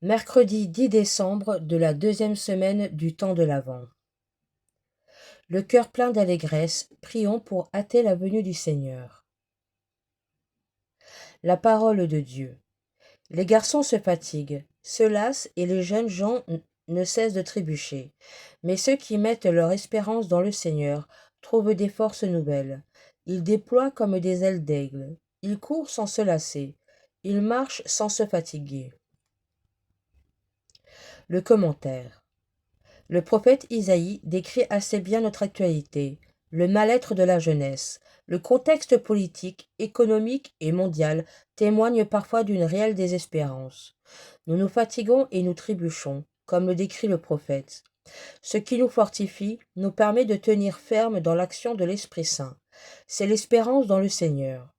Mercredi 10 décembre de la deuxième semaine du temps de l'Avent. Le cœur plein d'allégresse, prions pour hâter la venue du Seigneur. La parole de Dieu. Les garçons se fatiguent, se lassent et les jeunes gens ne cessent de trébucher. Mais ceux qui mettent leur espérance dans le Seigneur trouvent des forces nouvelles. Ils déploient comme des ailes d'aigle. Ils courent sans se lasser. Ils marchent sans se fatiguer. Le commentaire. Le prophète Isaïe décrit assez bien notre actualité, le mal-être de la jeunesse. Le contexte politique, économique et mondial témoigne parfois d'une réelle désespérance. Nous nous fatiguons et nous trébuchons, comme le décrit le prophète. Ce qui nous fortifie nous permet de tenir ferme dans l'action de l'Esprit Saint. C'est l'espérance dans le Seigneur.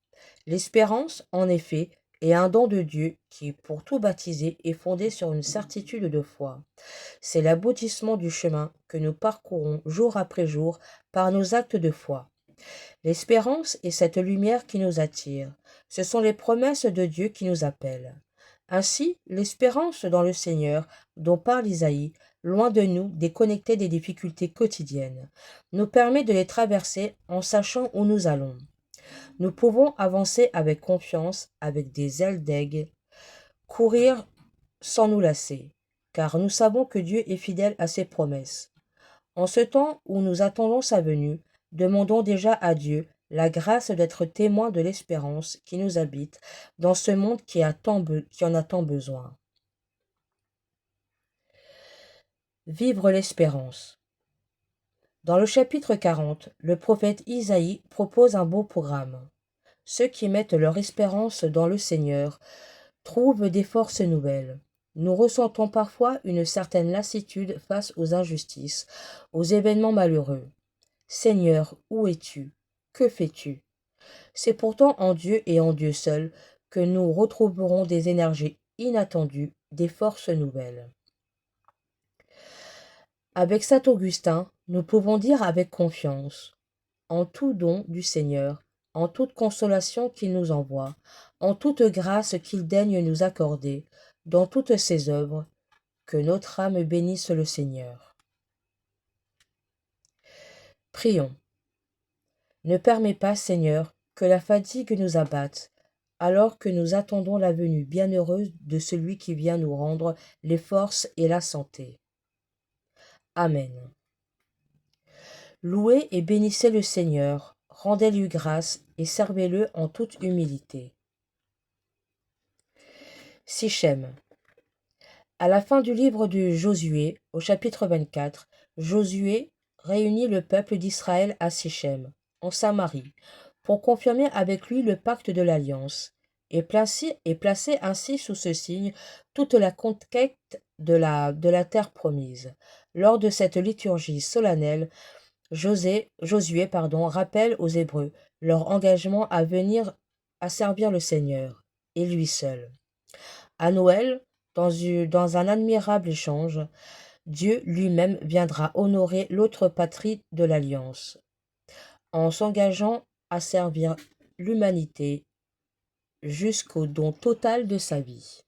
L'espérance, en effet, est un don de Dieu qui, pour tout baptisé, est fondé sur une certitude de foi. C'est l'aboutissement du chemin que nous parcourons jour après jour par nos actes de foi. L'espérance est cette lumière qui nous attire. Ce sont les promesses de Dieu qui nous appellent. Ainsi, l'espérance dans le Seigneur, dont parle Isaïe, loin de nous déconnecter des difficultés quotidiennes, nous permet de les traverser en sachant où nous allons. Nous pouvons avancer avec confiance, avec des ailes d'aigle, courir sans nous lasser, car nous savons que Dieu est fidèle à ses promesses. En ce temps où nous attendons sa venue, demandons déjà à Dieu la grâce d'être témoins de l'espérance qui nous habite dans ce monde qui en a tant besoin. Vivre l'espérance. Dans le chapitre 40, le prophète Isaïe propose un beau programme. Ceux qui mettent leur espérance dans le Seigneur trouvent des forces nouvelles. Nous ressentons parfois une certaine lassitude face aux injustices, aux événements malheureux. Seigneur, où es-tu? Que fais-tu? C'est pourtant en Dieu et en Dieu seul que nous retrouverons des énergies inattendues, des forces nouvelles. Avec saint Augustin, nous pouvons dire avec confiance, en tout don du Seigneur, en toute consolation qu'il nous envoie, en toute grâce qu'il daigne nous accorder, dans toutes ses œuvres, que notre âme bénisse le Seigneur. Prions. Ne permets pas, Seigneur, que la fatigue nous abatte, alors que nous attendons la venue bienheureuse de celui qui vient nous rendre les forces et la santé. Amen. Louez et bénissez le Seigneur, rendez-lui grâce et servez-le en toute humilité. Sichem. À la fin du livre de Josué, au chapitre 24, Josué réunit le peuple d'Israël à Sichem, en Samarie, pour confirmer avec lui le pacte de l'Alliance, et placer ainsi sous ce signe toute la conquête de la terre promise. Lors de cette liturgie solennelle, Josué rappelle aux Hébreux leur engagement à venir à servir le Seigneur, et lui seul. À Noël, dans un admirable échange, Dieu lui-même viendra honorer l'autre patrie de l'Alliance, en s'engageant à servir l'humanité jusqu'au don total de sa vie.